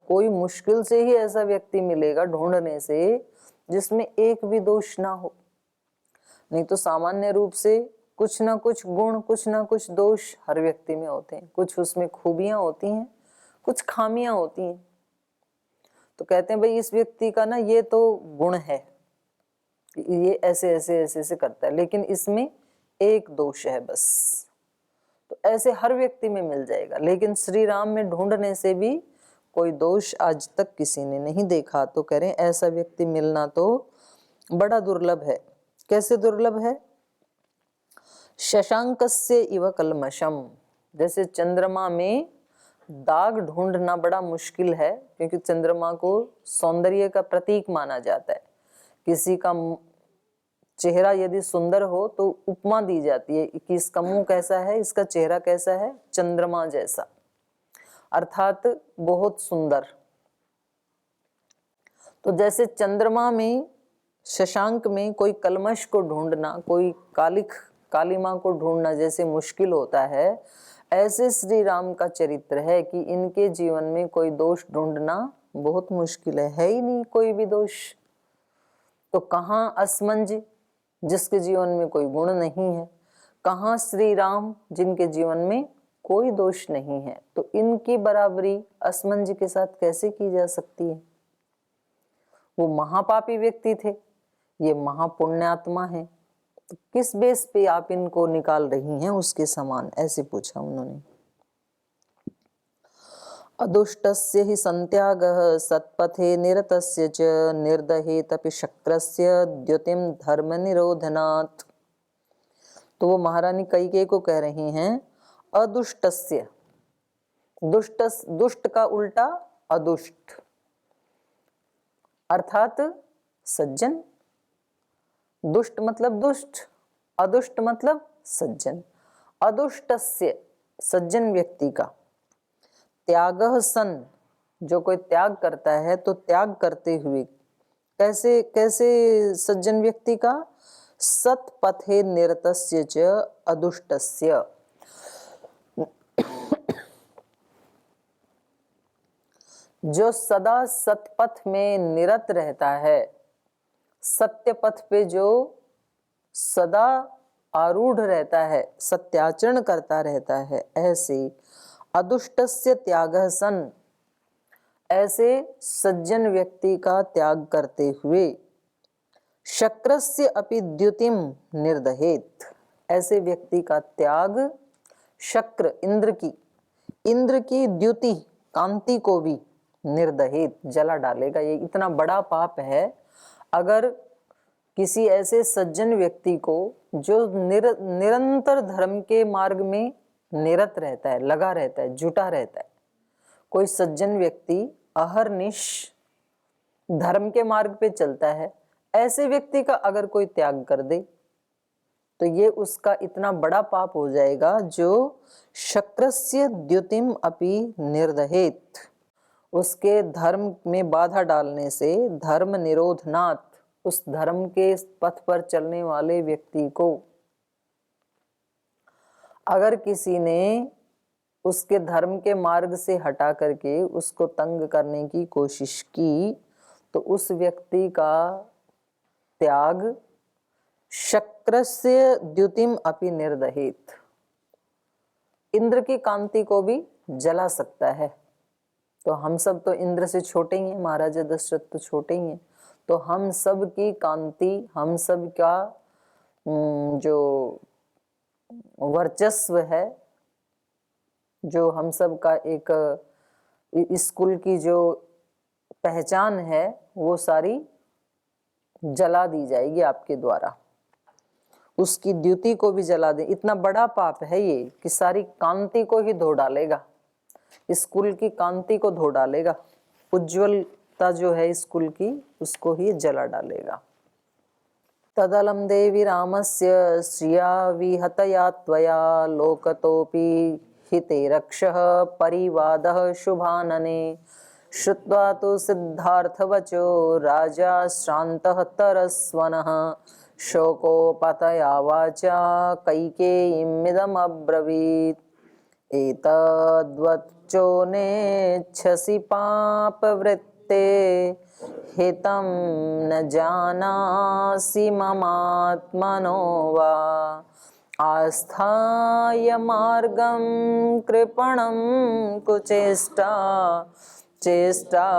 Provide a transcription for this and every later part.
कोई मुश्किल से ही ऐसा व्यक्ति मिलेगा ढूंढने से जिसमें एक भी दोष ना हो। नहीं तो सामान्य रूप से कुछ ना कुछ गुण, कुछ ना कुछ दोष हर व्यक्ति में होते हैं। कुछ उसमें खूबियां होती हैं, कुछ खामियां होती हैं। तो कहते हैं भाई इस व्यक्ति का ना ये तो गुण है, ये ऐसे ऐसे ऐसे ऐसे करता है, लेकिन इसमें एक दोष है बस। तो ऐसे हर व्यक्ति में मिल जाएगा, लेकिन श्री राम में ढूंढने से भी कोई दोष आज तक किसी ने नहीं देखा। तो कह रहे हैं ऐसा व्यक्ति मिलना तो बड़ा दुर्लभ है। कैसे दुर्लभ है? शशांकस्य इव कल्मषम, जैसे चंद्रमा में दाग ढूंढना बड़ा मुश्किल है, क्योंकि चंद्रमा को सौंदर्य का प्रतीक माना जाता है। किसी का चेहरा यदि सुंदर हो तो उपमा दी जाती है कि इसका मुंह कैसा है, इसका चेहरा कैसा है, चंद्रमा जैसा, अर्थात बहुत सुंदर। तो जैसे चंद्रमा में, शशांक में कोई कलमश को ढूंढना, कोई कालिमा को ढूंढना जैसे मुश्किल होता है, ऐसे श्री राम का चरित्र है कि इनके जीवन में कोई दोष ढूंढना बहुत मुश्किल है ही नहीं कोई भी दोष। तो कहाँ असमंज, जिसके जीवन में कोई गुण नहीं है, कहाँ श्री राम जिनके जीवन में कोई दोष नहीं है। तो इनकी बराबरी असमंज के साथ कैसे की जा सकती है? वो महापापी व्यक्ति थे, ये महापुण्यात्मा है, तो किस बेस पे आप इनको निकाल रही हैं उसके समान? ऐसे पूछा उन्होंने। अदुष्टस्य हि संत्यागः सत्पथे निरतस्य च निर्दहेतपि शक्रस्य द्युतिम धर्म निरोधनात्। तो वो महारानी कैकेयी को कह रही हैं अदुष्टस्य, दुष्ट का उल्टा अदुष्ट, अर्थात सज्जन। दुष्ट मतलब दुष्ट, अदुष्ट मतलब सज्जन। अदुष्टस्य, सज्जन व्यक्ति का, त्यागः सन, जो कोई त्याग करता है तो त्याग करते हुए, कैसे कैसे सज्जन व्यक्ति का? सत्पथे निरतस्य च अदुष्टस्य, जो सदा सतपथ में निरत रहता है, सत्य पथ पे जो सदा आरूढ़ रहता है, सत्याचरण करता रहता है, ऐसे अदुष्टस्य त्यागः सन, ऐसे सज्जन व्यक्ति का त्याग करते हुए, शक्रस्य अपि द्युतिम निर्दहेत, ऐसे व्यक्ति का त्याग शक्र, इंद्र की द्युति, कांति को भी निर्दहेत, जला डालेगा। ये इतना बड़ा पाप है अगर किसी ऐसे सज्जन व्यक्ति को, जो निरंतर धर्म के मार्ग में निरत रहता है, लगा रहता है, जुटा रहता है, कोई सज्जन व्यक्ति अहरनिश धर्म के मार्ग पे चलता है, ऐसे व्यक्ति का अगर कोई त्याग कर दे तो ये उसका इतना बड़ा पाप हो जाएगा जो शक्रस्य द्युतिम अपि निर्दहेत, उसके धर्म में बाधा डालने से, धर्म निरोधनात्, उस धर्म के पथ पर चलने वाले व्यक्ति को अगर किसी ने उसके धर्म के मार्ग से हटा करके उसको तंग करने की कोशिश की तो उस व्यक्ति का त्याग शक्रस्य द्युतिम अपि निर्दहेत, इंद्र की कांति को भी जला सकता है। तो हम सब तो इंद्र से छोटे ही हैं, महाराजा दशरथ तो छोटे ही हैं, तो हम सब की कांति, हम सब का जो वर्चस्व है, जो हम सब का एक स्कूल की जो पहचान है, वो सारी जला दी जाएगी आपके द्वारा, उसकी द्युति को भी जला दे। इतना बड़ा पाप है ये कि सारी कांति को ही धो डालेगा, स्कूल की कांति को धो डालेगा, उज्ज्वलता जो है स्कूल की उसको ही जला डालेगा। तदलं देवी रामस्य श्रिया विहतया त्वया लोकतोपि हिते रक्षः परिवादः शुभानने श्रुत्वा तु सिद्धार्थवचो राजा श्रान्तः तरस्वनः शोकोपतया वाचा कैकेयीमिदम् अब्रवीत् एतद्वच्चो नेच्छसि पापवृत्ते हितं न जानासि ममात्मनो वा आस्थाय मार्गं कृपणं कुचेष्टा चेष्टा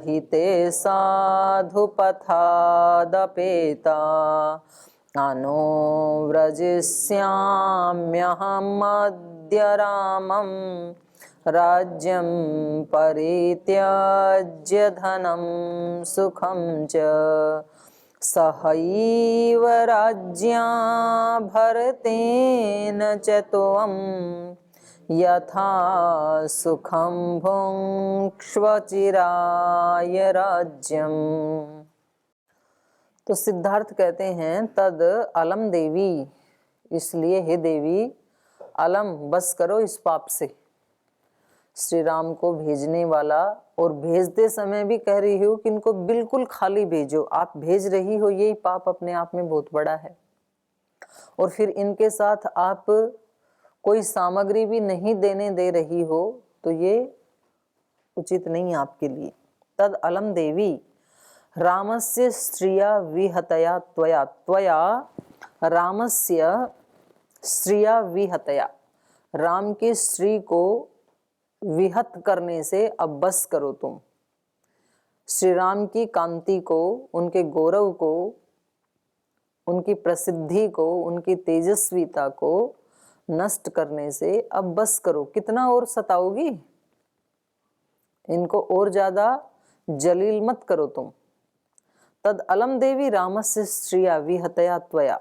हि ते साधुपथादपेता अनो व्रजिष्याम्यहमद्य रामं राज्यं परित्यज्य धनं सुखं च सहैव राज्याभरतेन च त्वं यथा सुखं भुङ्क्ष्व चिराय राज्यम्। तो सिद्धार्थ कहते हैं तद अलम देवी, इसलिए हे देवी अलम बस करो इस पाप से। श्री राम को भेजने वाला, और भेजते समय भी कह रही हो कि इनको बिल्कुल खाली भेजो, आप भेज रही हो यही पाप अपने आप में बहुत बड़ा है, और फिर इनके साथ आप कोई सामग्री भी नहीं देने दे रही हो तो ये उचित नहीं आपके लिए। तद अलम देवी रामस्य स्त्रिया विहतया त्वया, त्वया रामस्य स्त्रिया विहतया, राम की स्त्री को विहत करने से अब बस करो तुम। श्री राम की कांति को, उनके गौरव को, उनकी प्रसिद्धि को, उनकी तेजस्विता को नष्ट करने से अब बस करो। कितना और सताओगी इनको, और ज्यादा जलील मत करो तुम। तद अलम देवी रामस्य स्त्रिया विहतया त्वया,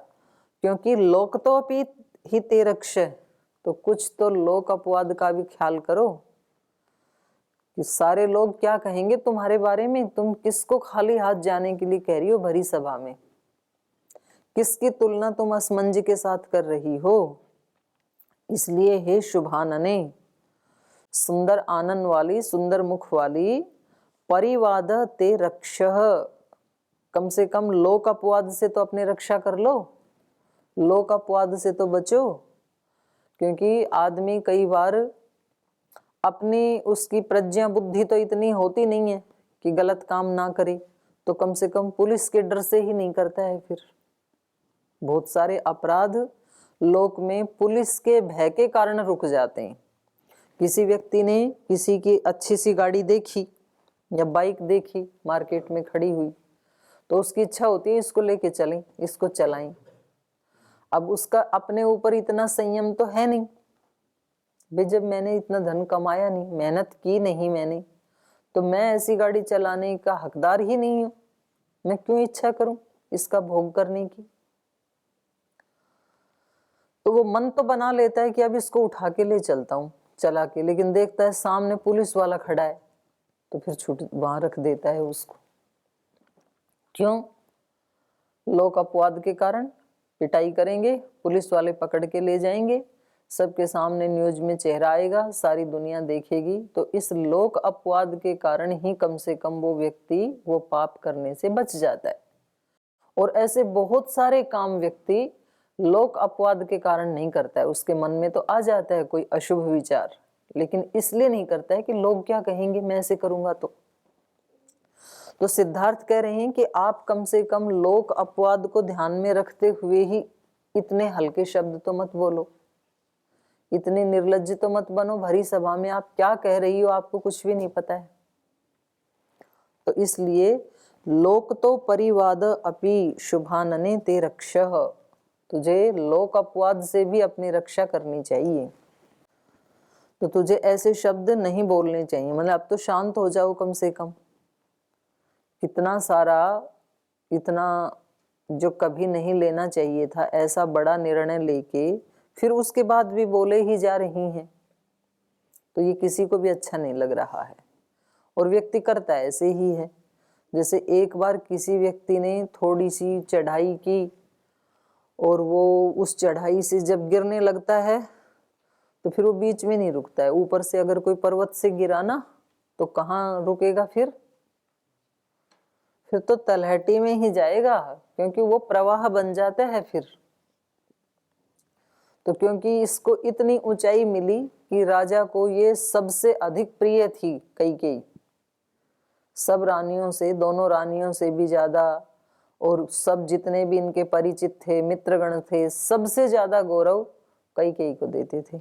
क्योंकि लोक तो अपि ही ते रक्ष, तो कुछ तो लोक अपवाद का भी ख्याल करो कि सारे लोग क्या कहेंगे तुम्हारे बारे में। तुम किसको खाली हाथ जाने के लिए कह रही हो भरी सभा में, किसकी तुलना तुम असमंज के साथ कर रही हो। इसलिए हे शुभानने, सुंदर आनन वाली, सुंदर मुख वाली, परिवाद ते रक्षः, कम से कम लोक अपवाद से तो अपने रक्षा कर लो, लोक अपवाद से तो बचो। क्योंकि आदमी कई बार अपनी, उसकी प्रज्ञा बुद्धि तो इतनी होती नहीं है कि गलत काम ना करे, तो कम से कम पुलिस के डर से ही नहीं करता है। फिर बहुत सारे अपराध लोक में पुलिस के भय के कारण रुक जाते हैं। किसी व्यक्ति ने किसी की अच्छी सी गाड़ी देखी या बाइक देखी मार्केट में खड़ी हुई, तो उसकी इच्छा होती है इसको लेके चलें, इसको चलाएं। अब उसका अपने ऊपर इतना संयम तो है नहीं भाई, जब मैंने इतना धन कमाया नहीं, मेहनत की नहीं मैंने, तो मैं ऐसी गाड़ी चलाने का हकदार ही नहीं हूं, मैं क्यों इच्छा करूं इसका भोग करने की। तो वो मन तो बना लेता है कि अब इसको उठा के ले चलता हूं चला के, लेकिन देखता है सामने पुलिस वाला खड़ा है तो फिर छूट वहां रख देता है उसको। क्यों? लोक अपवाद के कारण पिटाई करेंगे, पुलिस वाले पकड़ के ले जाएंगे, सबके सामने न्यूज में चेहरा आएगा, सारी दुनिया देखेगी। तो इस लोक अपवाद के कारण ही कम से कम वो व्यक्ति वो पाप करने से बच जाता है। और ऐसे बहुत सारे काम व्यक्ति लोक अपवाद के कारण नहीं करता है। उसके मन में तो आ जाता है कोई अशुभ विचार, लेकिन इसलिए नहीं करता है कि लोग क्या कहेंगे मैं ऐसे करूंगा तो सिद्धार्थ कह रहे हैं कि आप कम से कम लोक अपवाद को ध्यान में रखते हुए ही इतने हल्के शब्द तो मत बोलो, इतने निर्लज्ज तो मत बनो। भरी सभा में आप क्या कह रही हो आपको कुछ भी नहीं पता है। तो इसलिए लोक तो परिवाद अपि शुभानने ते रक्षः, तुझे लोक अपवाद से भी अपनी रक्षा करनी चाहिए। तो तुझे ऐसे शब्द नहीं बोलने चाहिए, मतलब अब तो शांत हो जाओ कम से कम। कितना सारा, इतना जो कभी नहीं लेना चाहिए था ऐसा बड़ा निर्णय लेके फिर उसके बाद भी बोले ही जा रही हैं, तो ये किसी को भी अच्छा नहीं लग रहा है। और व्यक्ति करता ऐसे ही है। जैसे एक बार किसी व्यक्ति ने थोड़ी सी चढ़ाई की और वो उस चढ़ाई से जब गिरने लगता है तो फिर वो बीच में नहीं रुकता है। ऊपर से अगर कोई पर्वत से गिरा ना तो कहाँ रुकेगा, फिर तो तलहटी में ही जाएगा, क्योंकि वो प्रवाह बन जाता है फिर। तो क्योंकि इसको इतनी ऊंचाई मिली कि राजा को ये सबसे अधिक प्रिय थी कैकेयी, सब रानियों से, दोनों रानियों से भी ज्यादा, और सब जितने भी इनके परिचित थे, मित्रगण थे, सबसे ज्यादा गौरव कैकेयी को देते थे।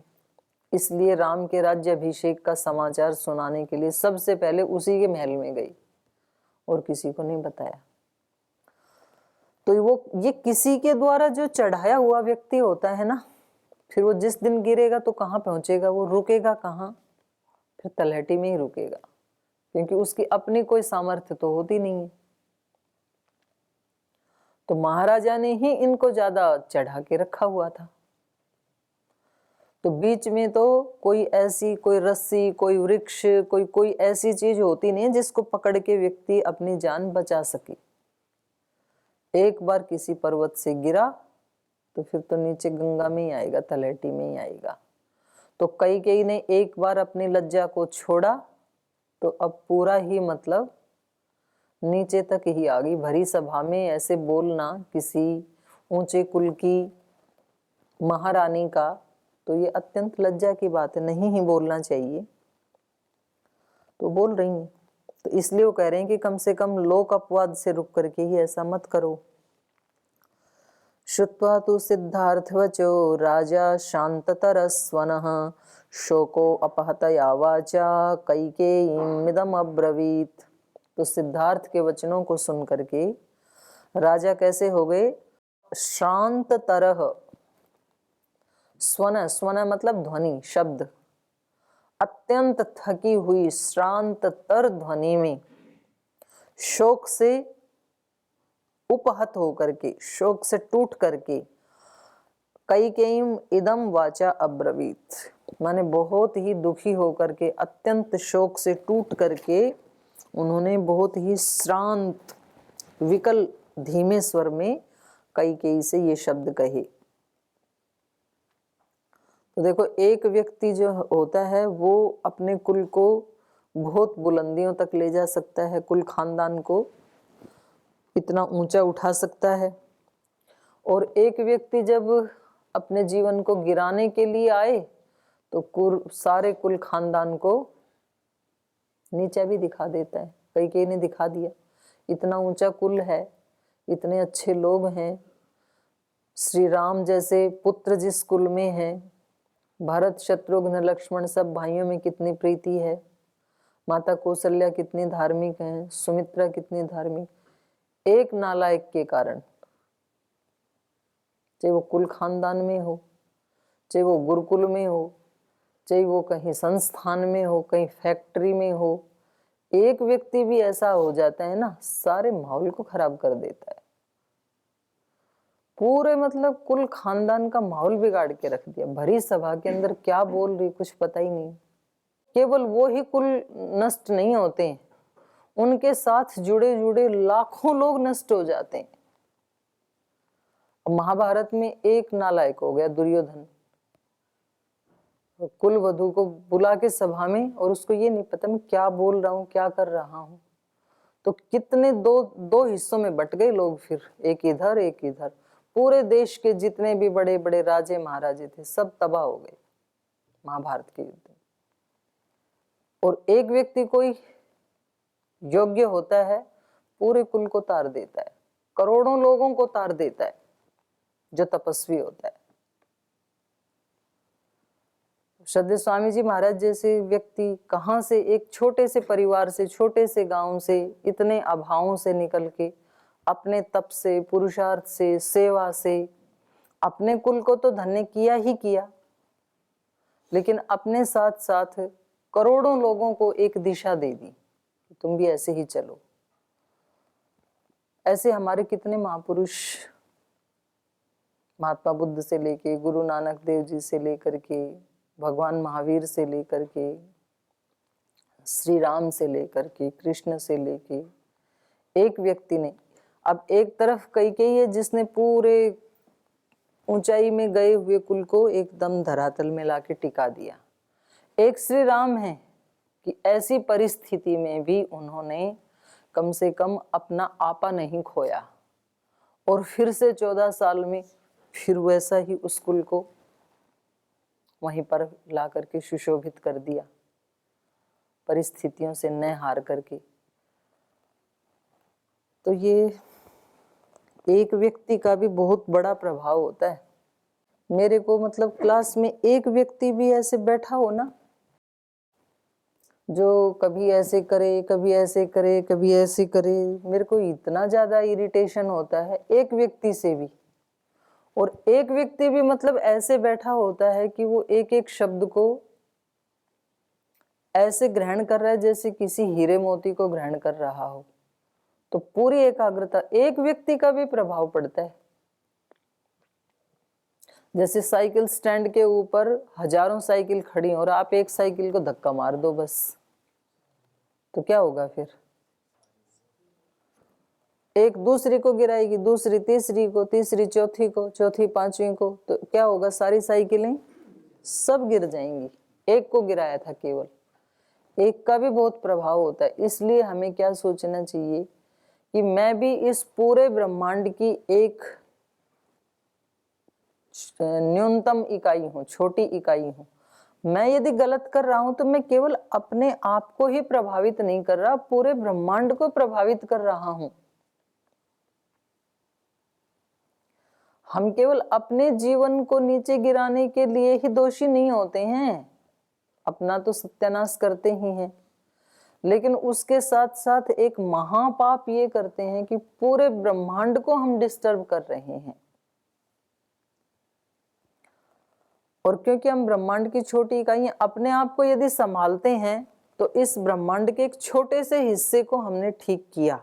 इसलिए राम के राज्य अभिषेक का समाचार सुनाने के लिए सबसे पहले उसी के महल में गई और किसी को नहीं बताया। तो ये किसी के द्वारा जो चढ़ाया हुआ व्यक्ति होता है ना, फिर वो जिस दिन गिरेगा तो कहाँ पहुंचेगा, वो रुकेगा कहाँ, फिर तलहटी में ही रुकेगा, क्योंकि उसकी अपनी कोई सामर्थ्य तो होती नहीं है। तो महाराजा ने ही इनको ज्यादा चढ़ा के रखा हुआ था। तो बीच में तो कोई ऐसी, कोई रस्सी, कोई वृक्ष, कोई ऐसी चीज होती नहीं जिसको पकड़ के व्यक्ति अपनी जान बचा सके। एक बार किसी पर्वत से गिरा तो फिर तो नीचे गंगा में ही आएगा, तलहटी में ही आएगा। तो कैकेयी ने एक बार अपनी लज्जा को छोड़ा तो अब पूरा ही मतलब नीचे तक ही आ गई। भरी सभा में ऐसे बोलना किसी ऊंचे कुल की महारानी का, तो ये अत्यंत लज्जा की बात है, नहीं ही बोलना चाहिए, तो बोल रही हैं। तो इसलिए वो कह रहे हैं कि कम से कम लोक अपवाद से रुक करके ही ऐसा मत करो। श्रुत्वा तु सिद्धार्थवचो राजा शांततरस्वनः शोको अपहतया वाचा कैकेयीमिदम् अब्रवीत। तो सिद्धार्थ के वचनों को सुन करके राजा कैसे हो गए, शांत तरह, स्वन, स्वन मतलब ध्वनि, शब्द, अत्यंत थकी हुई श्रांत तर ध्वनि में, शोक से उपहत होकर के, शोक से टूट करके, कैकेयीम इदम वाचा अब्रवीत, माने बहुत ही दुखी होकर के, अत्यंत शोक से टूट करके उन्होंने बहुत ही श्रांत विकल धीमे स्वर में कैकेयी से ये शब्द कहे। तो देखो, एक व्यक्ति जो होता है वो अपने कुल को बहुत बुलंदियों तक ले जा सकता है, कुल खानदान को इतना ऊंचा उठा सकता है, और एक व्यक्ति जब अपने जीवन को गिराने के लिए आए तो सारे कुल खानदान को नीचा भी दिखा देता है। कैकेयी ने दिखा दिया, इतना ऊंचा कुल है, इतने अच्छे लोग हैं, श्री राम जैसे पुत्र जिस कुल में है, भरत शत्रुघ्न लक्ष्मण सब भाइयों में कितनी प्रीति है, माता कौशल्या कितनी धार्मिक हैं, सुमित्रा कितनी धार्मिक, एक नालायक के कारण, चाहे वो कुल खानदान में हो, चाहे वो गुरुकुल में हो, चाहे वो कहीं संस्थान में हो, कहीं फैक्ट्री में हो, एक व्यक्ति भी ऐसा हो जाता है ना, सारे माहौल को खराब कर देता है, पूरे मतलब कुल खानदान का माहौल बिगाड़ के रख दिया। भरी सभा के अंदर क्या बोल रही कुछ पता ही नहीं। केवल वो ही कुल नष्ट नहीं होते हैं, उनके साथ जुड़े जुड़े लाखों लोग नष्ट हो जाते हैं। महाभारत में एक नालायक हो गया दुर्योधन, कुल वधू को बुला के सभा में, और उसको ये नहीं पता मैं क्या बोल रहा हूँ, क्या कर रहा हूँ, तो कितने दो हिस्सों में बट गए लोग, फिर एक इधर एक इधर, पूरे देश के जितने भी बड़े बड़े राजे महाराजे थे सब तबाह हो गए महाभारत के युद्ध में। और एक व्यक्ति कोई योग्य होता है, पूरे कुल को तार देता है, करोड़ों लोगों को तार देता है, जो तपस्वी होता है। श्रद्धेय स्वामी जी महाराज जैसे व्यक्ति कहाँ से एक छोटे से परिवार से, छोटे से गांव से, इतने अभावों से निकल के अपने तप से, पुरुषार्थ से, सेवा से अपने कुल को तो धन्य किया ही किया, लेकिन अपने साथ साथ करोड़ों लोगों को एक दिशा दे दी, तुम भी ऐसे ही चलो। ऐसे हमारे कितने महापुरुष, महात्मा बुद्ध से लेके, गुरु नानक देव जी से लेकर के, भगवान महावीर से लेकर के, श्री राम से लेकर के, कृष्ण से लेके, एक व्यक्ति ने, अब एक तरफ कैकेयी है जिसने पूरे ऊंचाई में गए हुए कुल को एकदम धरातल में लाके टिका दिया, एक श्री राम है कि ऐसी परिस्थिति में भी उन्होंने कम से कम अपना आपा नहीं खोया, और फिर से 14 साल में फिर वैसा ही उस कुल को वहीं पर ला करके सुशोभित कर दिया, परिस्थितियों से न हार करके। तो ये एक व्यक्ति का भी बहुत बड़ा प्रभाव होता है। मेरे को मतलब क्लास में एक व्यक्ति भी ऐसे बैठा हो ना, जो कभी ऐसे करे, कभी ऐसे करे, कभी ऐसे करे, मेरे को इतना ज्यादा इरिटेशन होता है एक व्यक्ति से भी। और एक व्यक्ति भी मतलब ऐसे बैठा होता है कि वो एक एक शब्द को ऐसे ग्रहण कर रहा है जैसे किसी हीरे मोती को ग्रहण कर रहा हो। तो पूरी एकाग्रता, एक व्यक्ति का भी प्रभाव पड़ता है। जैसे साइकिल स्टैंड के ऊपर हजारों साइकिल खड़ी और आप एक साइकिल को धक्का मार दो बस, तो क्या होगा फिर? एक दूसरी को गिराएगी, दूसरी तीसरी को, तीसरी चौथी को, चौथी पांचवी को, तो क्या होगा? सारी साइकिलें सब गिर जाएंगी। एक को गिराया था केवल, एक का भी बहुत प्रभाव होता है। इसलिए हमें क्या सोचना चाहिए कि मैं भी इस पूरे ब्रह्मांड की एक न्यूनतम इकाई हूं, छोटी इकाई हूं। मैं यदि गलत कर रहा हूं तो मैं केवल अपने आप को ही प्रभावित नहीं कर रहा, पूरे ब्रह्मांड को प्रभावित कर रहा हूं। हम केवल अपने जीवन को नीचे गिराने के लिए ही दोषी नहीं होते हैं, अपना तो सत्यानाश करते ही हैं, लेकिन उसके साथ साथ एक महापाप ये करते हैं कि पूरे ब्रह्मांड को हम डिस्टर्ब कर रहे हैं। और क्योंकि हम ब्रह्मांड की छोटी इकाई अपने आप को यदि संभालते हैं तो इस ब्रह्मांड के एक छोटे से हिस्से को हमने ठीक किया,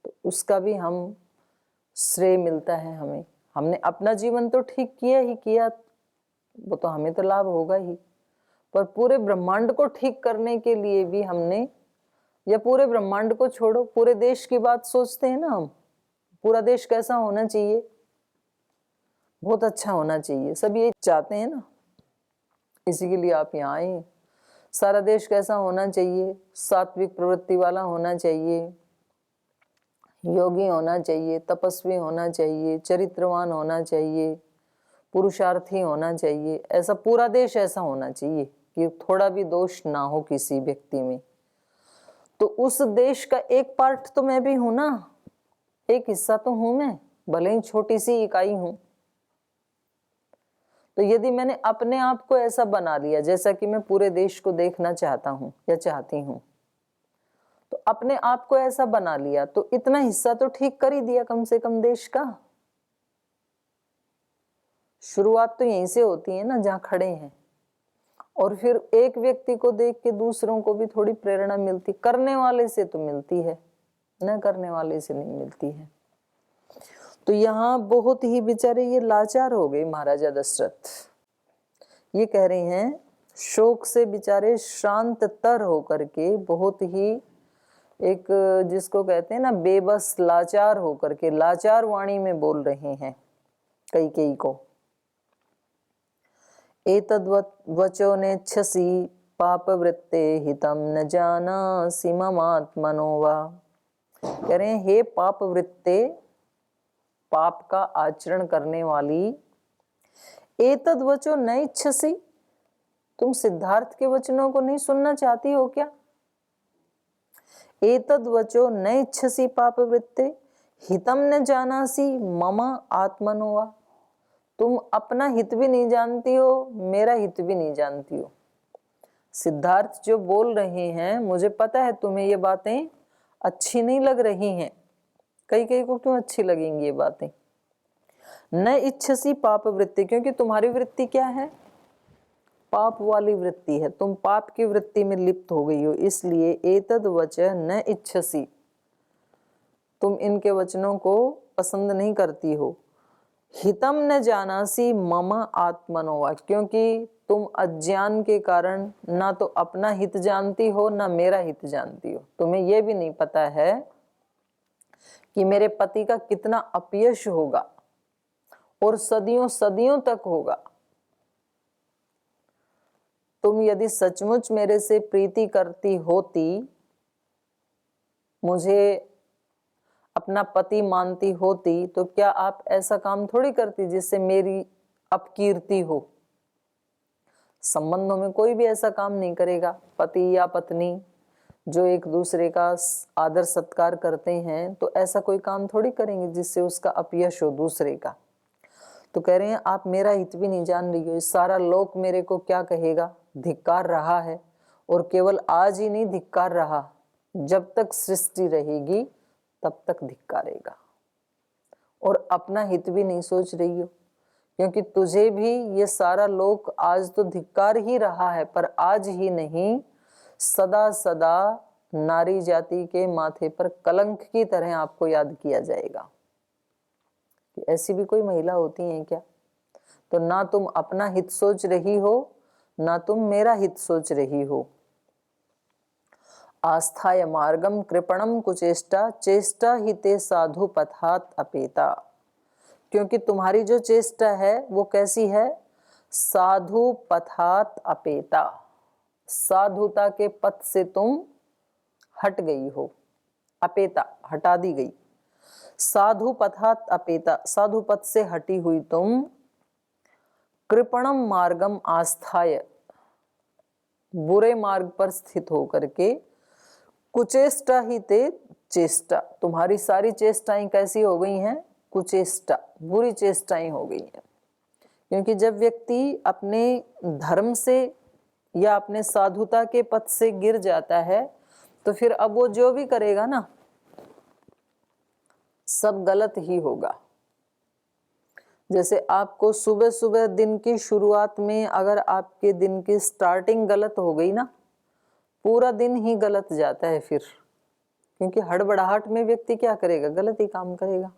तो उसका भी हम श्रेय मिलता है हमें। हमने अपना जीवन तो ठीक किया ही किया, वो तो हमें तो लाभ होगा ही, पर पूरे ब्रह्मांड को ठीक करने के लिए भी हमने, या पूरे ब्रह्मांड को छोड़ो, पूरे देश की बात सोचते हैं ना हम, पूरा देश कैसा होना चाहिए? बहुत अच्छा होना चाहिए, सब ये चाहते हैं ना, इसी के लिए आप यहाँ आए। सारा देश कैसा होना चाहिए? सात्विक प्रवृत्ति वाला होना चाहिए, योगी होना चाहिए, तपस्वी होना चाहिए, चरित्रवान होना चाहिए, पुरुषार्थी होना चाहिए। ऐसा पूरा देश ऐसा होना चाहिए कि थोड़ा भी दोष ना हो किसी व्यक्ति में। तो उस देश का एक पार्ट तो मैं भी हूं ना, एक हिस्सा तो हूं मैं, भले ही छोटी सी इकाई हूं। तो यदि मैंने अपने आप को ऐसा बना लिया जैसा कि मैं पूरे देश को देखना चाहता हूं या चाहती हूं, तो अपने आप को ऐसा बना लिया तो इतना हिस्सा तो ठीक कर ही दिया कम से कम देश का। शुरुआत तो यहीं से होती है ना, जहां खड़े हैं। और फिर एक व्यक्ति को देख के दूसरों को भी थोड़ी प्रेरणा मिलती, करने वाले से तो मिलती है, न करने वाले से नहीं मिलती है। तो यहाँ बहुत ही बेचारे ये लाचार हो गए महाराजा दशरथ। ये कह रहे हैं शोक से बेचारे शांत तर होकर के, बहुत ही एक जिसको कहते हैं ना बेबस लाचार होकर के, लाचार वाणी में बोल रहे हैं कैकेयी को। एतद्वत् वचो नेच्छसि पापवृत्ते हितम न जानासि ममात्मनो वा। कह रहे हैं हे पापवृत्ते, पाप का आचरण करने वाली, एतद् वचो न इच्छसि, तुम सिद्धार्थ के वचनों को नहीं सुनना चाहती हो क्या? एतद् वचो न इच्छसि पापवृत्ते हितम न जानासि मम आत्मनो वा। तुम अपना हित भी नहीं जानती हो, मेरा हित भी नहीं जानती हो। सिद्धार्थ जो बोल रहे हैं, मुझे पता है तुम्हें ये बातें अच्छी नहीं लग रही हैं। कई को क्यों अच्छी लगेंगी ये बातें? न इच्छसी पाप वृत्ति, क्योंकि तुम्हारी वृत्ति क्या है? पाप वाली वृत्ति है, तुम पाप की वृत्ति में लिप्त हो गई हो, इसलिए एतद वच न इच्छसी, तुम इनके वचनों को पसंद नहीं करती हो। हितम न जानासी मम आत्मनोवा, क्योंकि तुम अज्ञान के कारण ना तो अपना हित जानती हो ना मेरा हित जानती हो। तुम्हें यह भी नहीं पता है कि मेरे पति का कितना अपयश होगा और सदियों सदियों तक होगा। तुम यदि सचमुच मेरे से प्रीति करती होती, मुझे अपना पति मानती होती, तो क्या आप ऐसा काम थोड़ी करती जिससे मेरी अपकीर्ति हो, संबंधों में कोई भी ऐसा काम नहीं करेगा, पति या पत्नी जो एक दूसरे का आदर सत्कार करते हैं तो ऐसा कोई काम थोड़ी करेंगे जिससे उसका अपयश हो दूसरे का। तो कह रहे हैं आप मेरा हित भी नहीं जान रही हो, सारा लोक मेरे को क्या कहेगा, धिक्कार रहा है। और केवल आज ही नहीं धिक्कार रहा, जब तक सृष्टि रहेगी तब तक धिक्कारेगा। और अपना हित भी नहीं सोच रही हो, क्योंकि तुझे भी ये सारा लोक आज तो धिक्कार ही रहा है, पर आज ही नहीं सदा सदा नारी जाति के माथे पर कलंक की तरह आपको याद किया जाएगा। कि ऐसी भी कोई महिला होती है क्या? तो ना तुम अपना हित सोच रही हो, ना तुम मेरा हित सोच रही हो। आस्थाय मार्गम कृपणम कुचेष्टा चेष्टा हिते साधु पथात अपेता। क्योंकि तुम्हारी जो चेष्टा है वो कैसी है? साधु पथात अपेता, साधुता के पथ से तुम हट गई हो। अपेता हटा दी गई, साधु पथात अपेता साधु पथ से हटी हुई तुम। कृपणम मार्गम आस्थाय बुरे मार्ग पर स्थित होकर के, कुचेष्टा ही ते चेष्टा तुम्हारी सारी चेष्टाएं कैसी हो गई हैं? कुचेष्टा, बुरी चेष्टाएं हो गई हैं। क्योंकि जब व्यक्ति अपने धर्म से या अपने साधुता के पथ से गिर जाता है तो फिर अब वो जो भी करेगा ना सब गलत ही होगा। जैसे आपको सुबह सुबह दिन की शुरुआत में अगर आपके दिन की स्टार्टिंग गलत हो गई ना, पूरा दिन ही गलत जाता है फिर। क्योंकि हड़बड़ाहट में व्यक्ति क्या करेगा? गलत ही काम करेगा।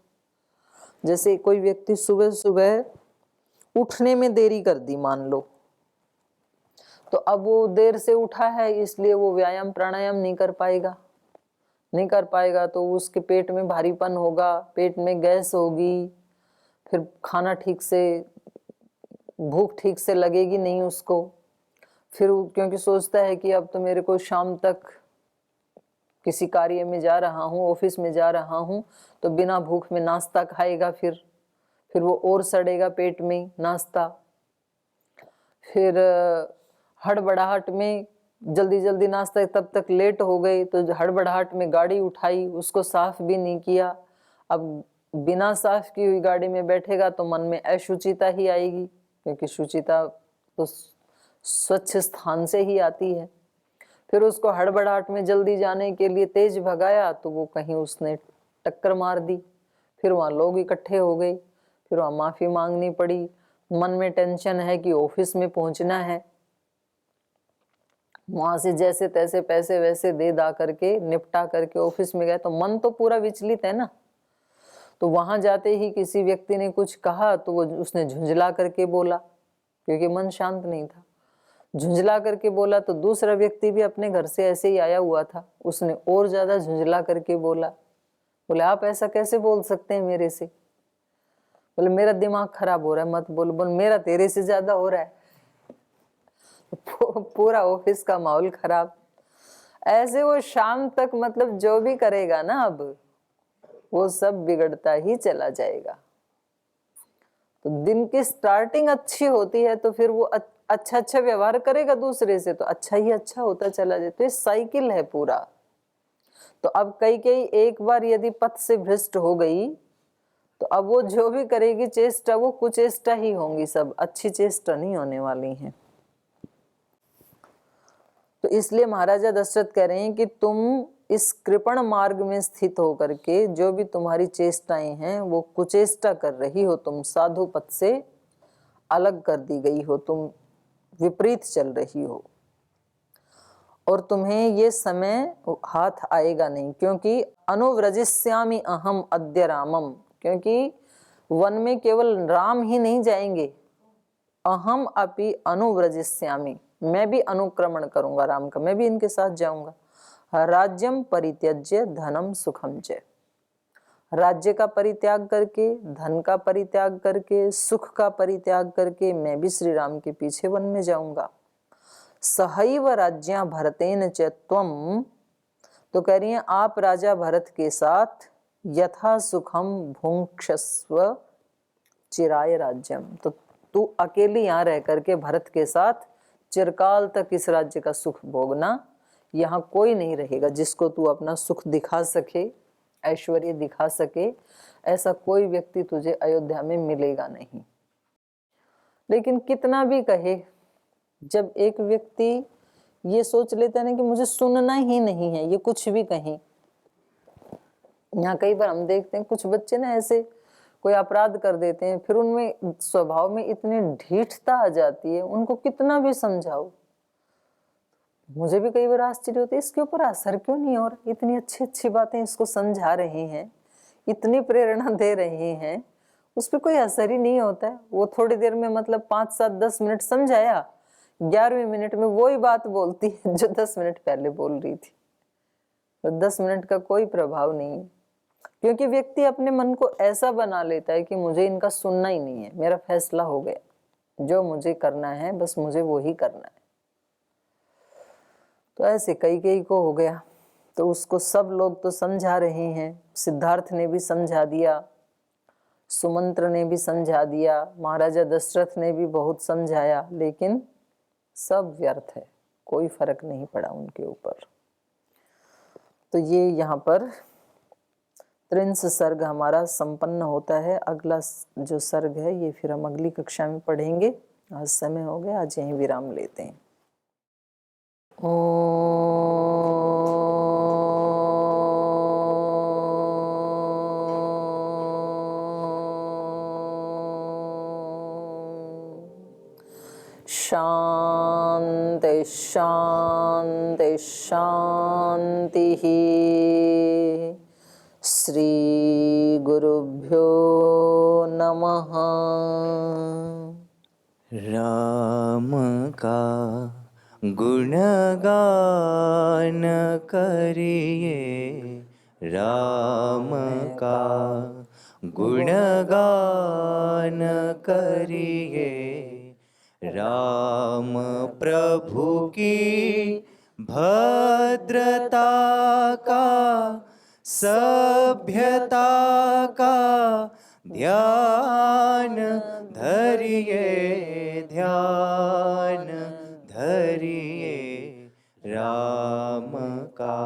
जैसे कोई व्यक्ति सुबह सुबह उठने में देरी कर दी मान लो, तो अब वो देर से उठा है इसलिए वो व्यायाम प्राणायाम नहीं कर पाएगा तो उसके पेट में भारीपन होगा, पेट में गैस होगी, फिर खाना ठीक से, भूख ठीक से लगेगी नहीं उसको। फिर क्योंकि सोचता है कि अब तो मेरे को शाम तक किसी कार्य में जा रहा हूँ, ऑफिस में जा रहा हूँ, तो बिना भूख में नाश्ता खाएगा, फिर वो और सड़ेगा पेट में नाश्ता। फिर हड़बड़ाहट में जल्दी जल्दी नाश्ता, तब तक लेट हो गई तो हड़बड़ाहट में गाड़ी उठाई, उसको साफ भी नहीं किया। अब बिना साफ की हुई गाड़ी में बैठेगा तो मन में अशुचिता ही आएगी, क्योंकि शुचिता तो स्वच्छ स्थान से ही आती है। फिर उसको हड़बड़ाहट में जल्दी जाने के लिए तेज भगाया तो वो कहीं उसने टक्कर मार दी, फिर वहाँ लोग इकट्ठे हो गए, फिर वहाँ माफी मांगनी पड़ी। मन में टेंशन है कि ऑफिस में पहुंचना है, वहां से जैसे तैसे पैसे वैसे दे दा करके निपटा करके ऑफिस में गए, तो मन तो पूरा विचलित है ना। तो वहां जाते ही किसी व्यक्ति ने कुछ कहा तो वो उसने झुंझला करके बोला, क्योंकि मन शांत नहीं था। झुंझला करके बोला तो दूसरा व्यक्ति भी अपने घर से ऐसे ही आया हुआ था, उसने और ज्यादा झुंझला करके बोला। बोले आप ऐसा कैसे बोल सकते हैं मेरे से? बोले मेरा दिमाग खराब हो रहा है, मत बोल। बोल मेरा तेरे से ज्यादा हो रहा है। पूरा ऑफिस का माहौल खराब। ऐसे वो शाम तक मतलब जो भी करेगा ना अब वो सब बिगड़ता ही चला जाएगा। तो दिन की स्टार्टिंग अच्छी होती है तो फिर वो अच्छा अच्छा व्यवहार करेगा दूसरे से तो अच्छा ही अच्छा होता चला जाए। तो ये साइकिल है पूरा। तो अब कई एक बार यदि पथ से भ्रष्ट हो गई तो अब वो जो भी करेगी चेष्टा वो कुचेष्टा ही होंगी, सब अच्छी चेष्टा नहीं होने वाली हैं। तो इसलिए महाराजा दशरथ कह रहे हैं कि तुम इस कृपण मार्ग में स्थित होकर के जो भी तुम्हारी चेष्टाएं हैं वो कुचेष्टा कर रही हो, तुम साधु पथ से अलग कर दी गई हो, तुम विपरीत चल रही हो और तुम्हें ये समय हाथ आएगा नहीं। क्योंकि अनुव्रजिष्यामि अहम अद्य रामम, क्योंकि वन में केवल राम ही नहीं जाएंगे, अहम अपि अनुव्रजिष्यामि, मैं भी अनुक्रमण करूंगा राम का, मैं भी इनके साथ जाऊंगा। राज्यम परित्यज्य धनम सुखम च, राज्य का परित्याग करके, धन का परित्याग करके, सुख का परित्याग करके मैं भी श्री राम के पीछे वन में जाऊंगा। सहैव राज्या भरतेन च त्वम, तो कह रही हैं आप राजा भरत के साथ यथा सुखम भुंक्षस्व चिराय राज्यम, तो तू अकेली यहाँ रह करके भरत के साथ चिरकाल तक इस राज्य का सुख भोगना। यहाँ कोई नहीं रहेगा जिसको तू अपना सुख दिखा सके, ऐश्वर्य दिखा सके, ऐसा कोई व्यक्ति तुझे अयोध्या में मिलेगा नहीं। लेकिन कितना भी कहे, जब एक व्यक्ति ये सोच लेता है ना कि मुझे सुनना ही नहीं है, ये कुछ भी कहें। यहाँ कई बार हम देखते हैं कुछ बच्चे ना ऐसे कोई अपराध कर देते हैं, फिर उनमें स्वभाव में इतनी ढीठता आ जाती है, उनको कितना भी समझाओ। मुझे भी कई बार आश्चर्य होता है, इसके ऊपर असर क्यों नहीं हो रहा? इतनी अच्छी अच्छी बातें इसको समझा रहे हैं, इतनी प्रेरणा दे रहे हैं, उस पर कोई असर ही नहीं होता है। वो थोड़ी देर में मतलब 5, 7, 10 मिनट समझाया, 11वें मिनट में वही बात बोलती है जो 10 मिनट पहले बोल रही थी। तो 10 मिनट का कोई प्रभाव नहीं है, क्योंकि व्यक्ति अपने मन को ऐसा बना लेता है कि मुझे इनका सुनना ही नहीं है, मेरा फैसला हो गया, जो मुझे करना है बस मुझे वो ही करना है। तो ऐसे कई को हो गया, तो उसको सब लोग तो समझा रहे हैं। सिद्धार्थ ने भी समझा दिया, सुमंत्र ने भी समझा दिया, महाराजा दशरथ ने भी बहुत समझाया, लेकिन सब व्यर्थ है, कोई फर्क नहीं पड़ा उनके ऊपर। तो ये यहाँ पर त्रिंश सर्ग हमारा संपन्न होता है। अगला जो सर्ग है ये फिर हम अगली कक्षा में पढ़ेंगे। आज समय हो गया, आज यहीं विराम लेते हैं। शांति शांति शांति। श्री गुरुभ्यो नमः। राम का गुणगान करिए, राम का गुणगान करिए, राम प्रभु की भद्रता का, सभ्यता का ध्यान धरिए, ध्यान धरिए, राम का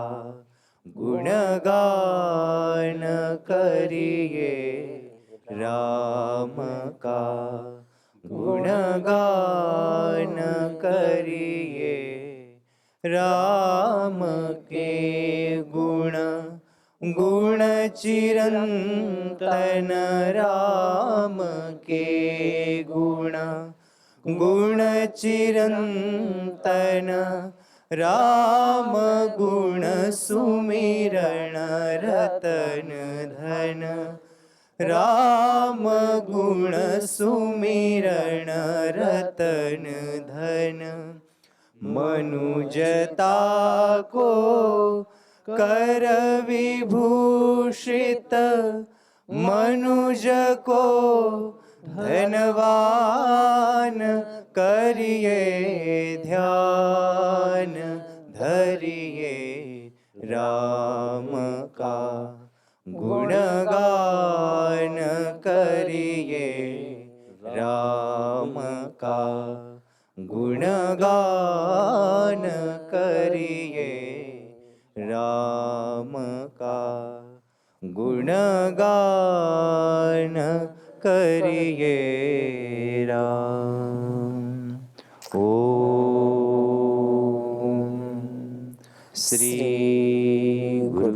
गुणगान करिए, राम का गुणगान करिए, राम के गुण गुण चिरंतन, राम के गुण गुण चिरंतन, राम गुण सुमिरण रतन धन, राम गुण सुमिरण रतन धन, मनुजता को कर विभूषित, मनुज को धनवान करिए, ध्यान धरिए, राम का गुणगान करिए, राम का गुणगान करिए, राम का गुणगान करिए, राम। ओम श्री गुरु